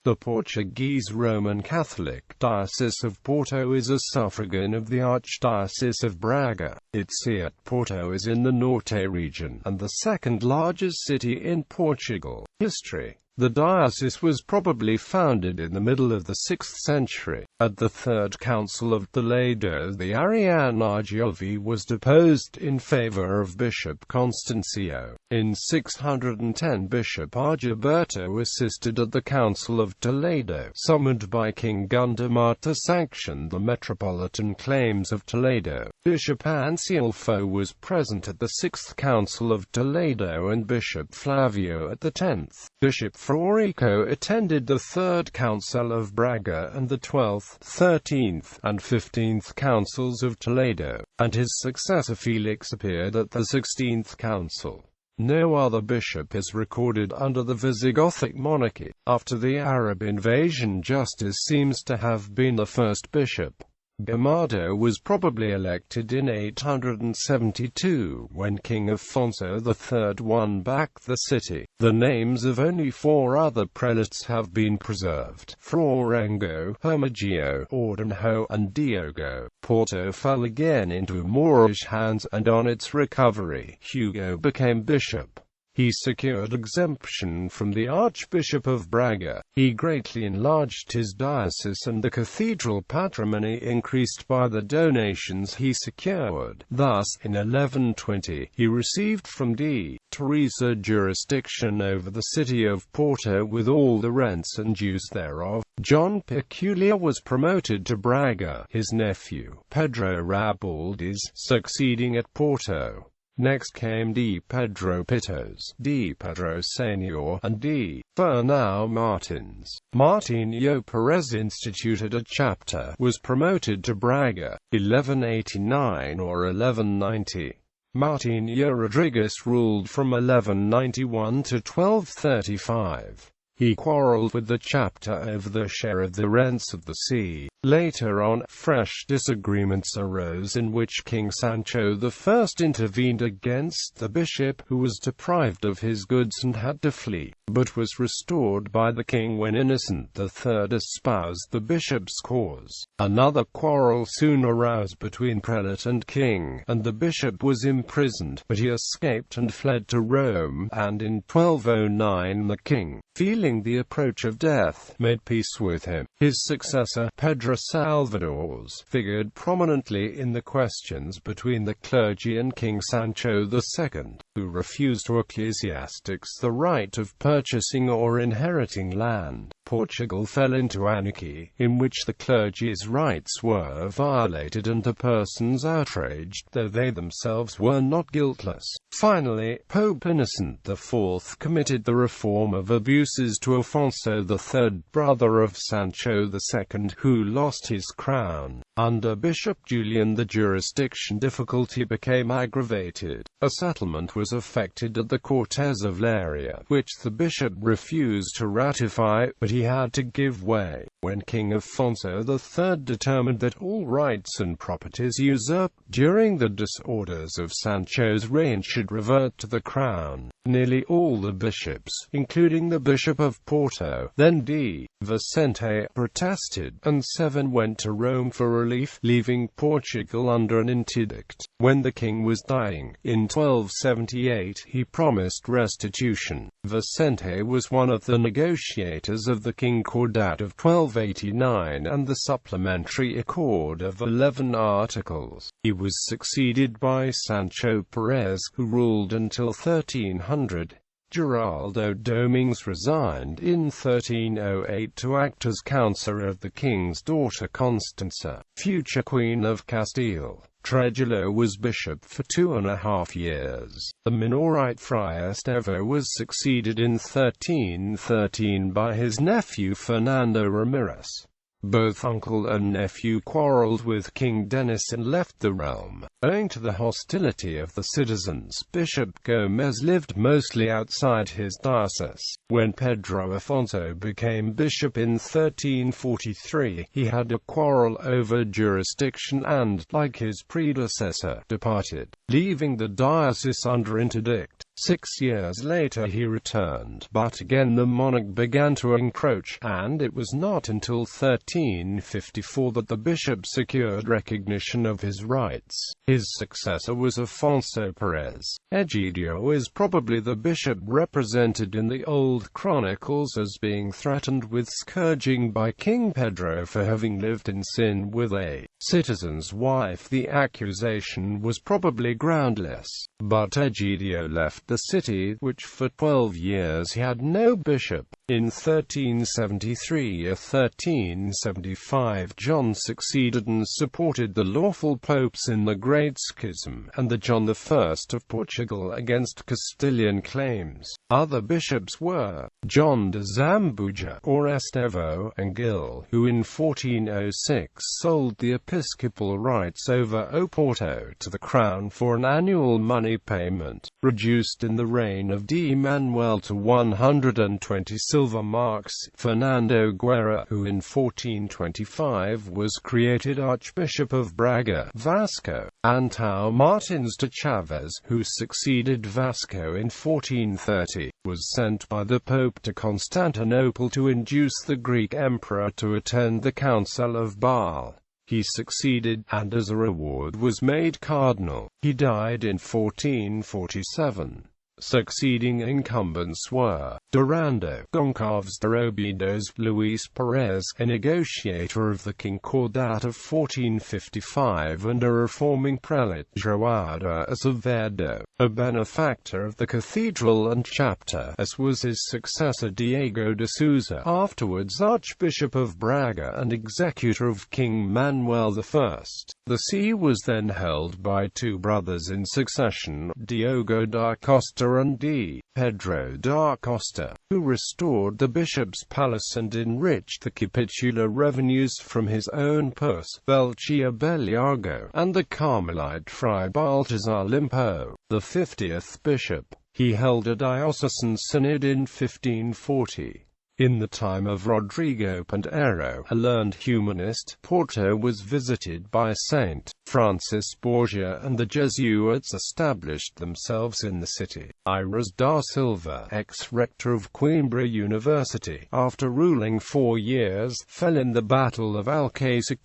The Portuguese Roman Catholic Diocese of Porto is a suffragan of the Archdiocese of Braga. Its see at Porto is in the Norte region, and the second largest city in Portugal. History. The diocese was probably founded in the middle of the 6th century. At the Third Council of Toledo, the Arian archdiocese was deposed in favor of Bishop Constancio. In 610, Bishop Argiberto assisted at the Council of Toledo, summoned by King Gundamar to sanction the metropolitan claims of Toledo. Bishop Anselmo was present at the 6th Council of Toledo and Bishop Flavio at the 10th. Bishop Florico attended the 3rd Council of Braga and the 12th, 13th, and 15th Councils of Toledo, and his successor Felix appeared at the 16th Council. No other bishop is recorded under the Visigothic monarchy. After the Arab invasion, Justus seems to have been the first bishop. Gamardo was probably elected in 872, when King Afonso III won back the city. The names of only 4 other prelates have been preserved: Florengo, Hermigio, Ordinho, and Diogo. Porto fell again into Moorish hands, and on its recovery, Hugo became bishop. He secured exemption from the Archbishop of Braga. He greatly enlarged his diocese, and the cathedral patrimony increased by the donations he secured. Thus, in 1120, he received from D. Teresa jurisdiction over the city of Porto with all the rents and dues thereof. John Peculiar was promoted to Braga, his nephew, Pedro Rabaldez, succeeding at Porto. Next came D. Pedro Pitos, D. Pedro Senior, and D. Fernão Martins. Martinho Perez instituted a chapter, was promoted to Braga, 1189 or 1190. Martinho Rodrigues ruled from 1191 to 1235. He quarreled with the chapter over the share of the rents of the see. Later on, fresh disagreements arose in which King Sancho I intervened against the bishop, who was deprived of his goods and had to flee, but was restored by the king when Innocent III espoused the bishop's cause. Another quarrel soon arose between prelate and king, and the bishop was imprisoned, but he escaped and fled to Rome, and in 1209 the king, feeling the approach of death, made peace with him. His successor, Pedro Salvadores, figured prominently in the questions between the clergy and King Sancho II, who refused to ecclesiastics the right of purchasing or inheriting land. Portugal fell into anarchy, in which the clergy's rights were violated and the persons outraged, though they themselves were not guiltless. Finally, Pope Innocent IV committed the reform of abuses to Afonso III, brother of Sancho II, who lost his crown. Under Bishop Julian, the jurisdiction difficulty became aggravated. A settlement was effected at the Cortes of Leiria, which the bishop refused to ratify, but he had to give way. When King Afonso III determined that all rights and properties usurped during the disorders of Sancho's reign should revert to the crown, nearly all the bishops, including the Bishop of Porto, then D. Vicente, protested, and 7 went to Rome for relief, leaving Portugal under an interdict. When the king was dying, in 1278, he promised restitution. Vicente was one of the negotiators of the Concordat of 1289 and the Supplementary Accord of 11 Articles. He was succeeded by Sancho Perez, who ruled until 1300. Geraldo Domingues resigned in 1308 to act as counsellor of the king's daughter Constanza, future Queen of Castile. Trujillo was bishop for 2.5 years. The Minorite Friar Estevo was succeeded in 1313 by his nephew Fernando Ramirez. Both uncle and nephew quarreled with King Denis and left the realm. Owing to the hostility of the citizens, Bishop Gomez lived mostly outside his diocese. When Pedro Afonso became bishop in 1343, he had a quarrel over jurisdiction and, like his predecessor, departed, leaving the diocese under interdict. 6 years later he returned, but again the monarch began to encroach, and it was not until 1354 that the bishop secured recognition of his rights. His successor was Afonso Perez. Egidio is probably the bishop represented in the old chronicles as being threatened with scourging by King Pedro for having lived in sin with a citizen's wife. The accusation was probably groundless, but Egidio left the city, which for 12 years he had no bishop. In 1373 or 1375 John succeeded and supported the lawful popes in the Great Schism, and the John I of Portugal against Castilian claims. Other bishops were John de Zambuja, or Estevo, and Gil, who in 1406 sold the episcopal rights over Oporto to the crown for an annual money payment, reduced in the reign of D. Manuel to 120 silver marks. Fernando Guerra, who in 1425 was created Archbishop of Braga, Vasco. Antão Martins de Chaves, who succeeded Vasco in 1430, was sent by the Pope to Constantinople to induce the Greek emperor to attend the Council of Bâle. He succeeded, and as a reward was made cardinal. He died in 1447. Succeeding incumbents were Durando Goncalves de Robidos, Luis Perez, a negotiator of the Concordat of 1455 and a reforming prelate, João de Azevedo, a benefactor of the cathedral and chapter, as was his successor Diego de Souza, afterwards Archbishop of Braga and executor of King Manuel I. The see was then held by two brothers in succession, Diogo da Costa and D. Pedro da Costa, who restored the bishop's palace and enriched the capitular revenues from his own purse, Belchia Beliago, and the Carmelite Fray Baltazar Limpo, the 50th bishop. He held a diocesan synod in 1540. In the time of Rodrigo Pinheiro, a learned humanist, Porto was visited by Saint Francis Borgia, and the Jesuits established themselves in the city. Iras da Silva, ex-rector of Coimbra University, after ruling 4 years, fell in the Battle of Alcácer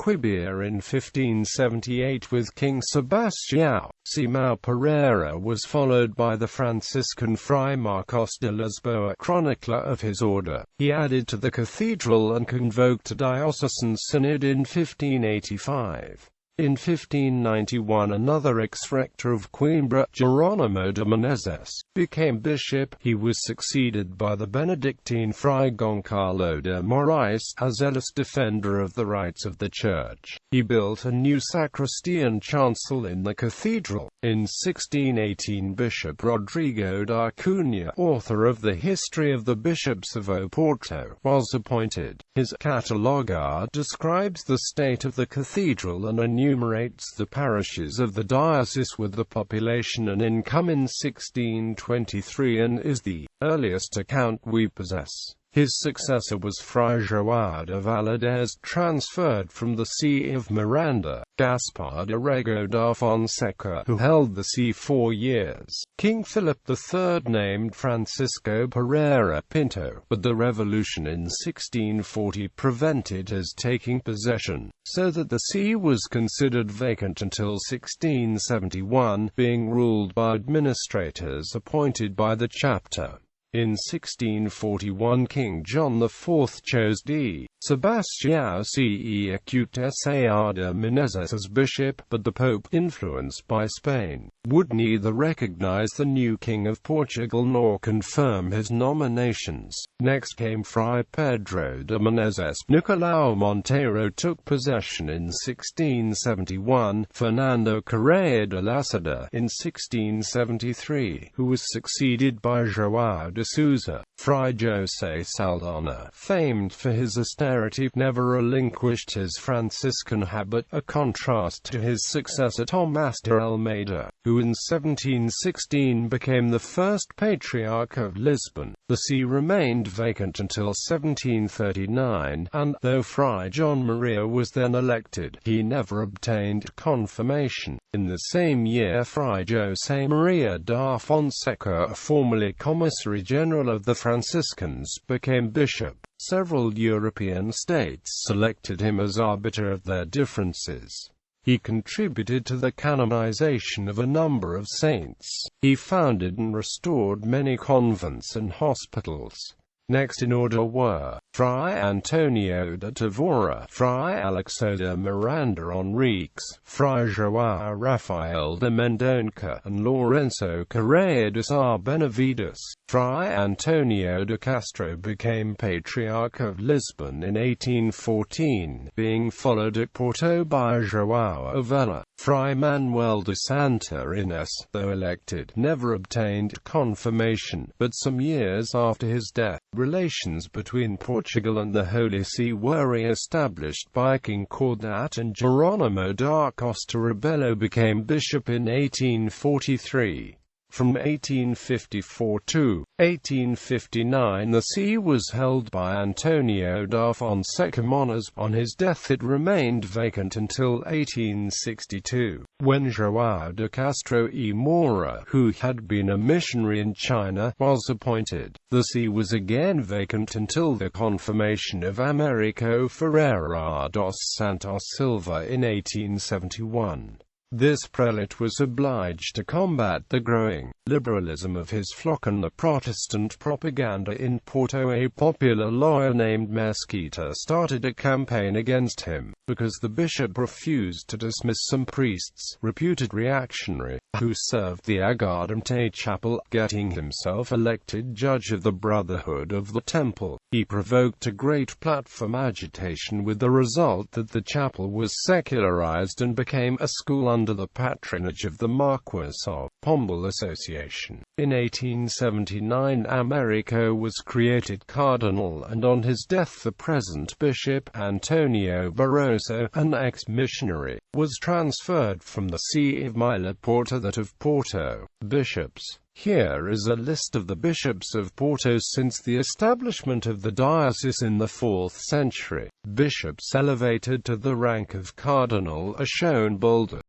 in 1578 with King Sebastião. Simão Pereira was followed by the Franciscan Fray Marcos de Lisboa, chronicler of his order. He added to the cathedral and convoked a diocesan synod in 1585. In 1591 another ex-rector of Coimbra, Jerónimo de Menezes, became bishop. He was succeeded by the Benedictine Fray Goncalo de Moraes, a zealous defender of the rights of the Church. He built a new sacristy and chancel in the cathedral. In 1618 Bishop Rodrigo da Cunha, author of the History of the Bishops of Oporto, was appointed. His catalogue describes the state of the cathedral and enumerates the parishes of the diocese with the population and income in 1623, and is the earliest account we possess. His successor was Fray João de Valadez, transferred from the see of Miranda, Gaspar de Rego da Fonseca, who held the see 4 years. King Philip III named Francisco Pereira Pinto, but the revolution in 1640 prevented his taking possession, so that the see was considered vacant until 1671, being ruled by administrators appointed by the chapter. In 1641 King John IV chose D. Sebastião Ce Acutesar de Menezes as bishop, but the Pope, influenced by Spain, would neither recognize the new King of Portugal nor confirm his nominations. Next came Fray Pedro de Menezes. Nicolau Monteiro took possession in 1671, Fernando Correia de Laceda in 1673, who was succeeded by João de Souza. Fray José Saldanha, famed for his austerity, never relinquished his Franciscan habit, a contrast to his successor Tomás de Almeida, who who in 1716 became the first Patriarch of Lisbon. The see remained vacant until 1739, and, though Fray John Maria was then elected, he never obtained confirmation. In the same year, Fray José Maria da Fonseca, formerly Commissary General of the Franciscans, became bishop. Several European states selected him as arbiter of their differences. He contributed to the canonization of a number of saints. He founded and restored many convents and hospitals. Next in order were Fray Antonio de Tavora, Fray Alexo de Miranda Enriques, Fray João Rafael de Mendonça, and Lourenço Correia de Sá Benavides. Fray Antonio de Castro became Patriarch of Lisbon in 1814, being followed at Porto by João Ovella. Fray Manuel de Santa Inés, though elected, never obtained confirmation, but some years after his death, relations between Portugal and the Holy See were re-established by King Cordat, and Jerónimo da Costa Rebelo became bishop in 1843. From 1854 to 1859 the see was held by Antonio da Fonseca Monas. On his death it remained vacant until 1862, when João de Castro e Moura, who had been a missionary in China, was appointed. The see was again vacant until the confirmation of Americo Ferreira dos Santos Silva in 1871. This prelate was obliged to combat the growing liberalism of his flock and the Protestant propaganda in Porto. A popular lawyer named Mesquita started a campaign against him, because the bishop refused to dismiss some priests, reputed reactionary, who served the Aguardente chapel, getting himself elected judge of the Brotherhood of the Temple. He provoked a great platform agitation, with the result that the chapel was secularized and became a school under the patronage of the Marquess of Pombal Association. In 1879 Americo was created cardinal, and on his death the present bishop, Antonio Barroso, an ex-missionary, was transferred from the see of Milapor to that of Porto. Bishops. Here is a list of the bishops of Porto since the establishment of the diocese in the 4th century. Bishops elevated to the rank of cardinal are shown bolded.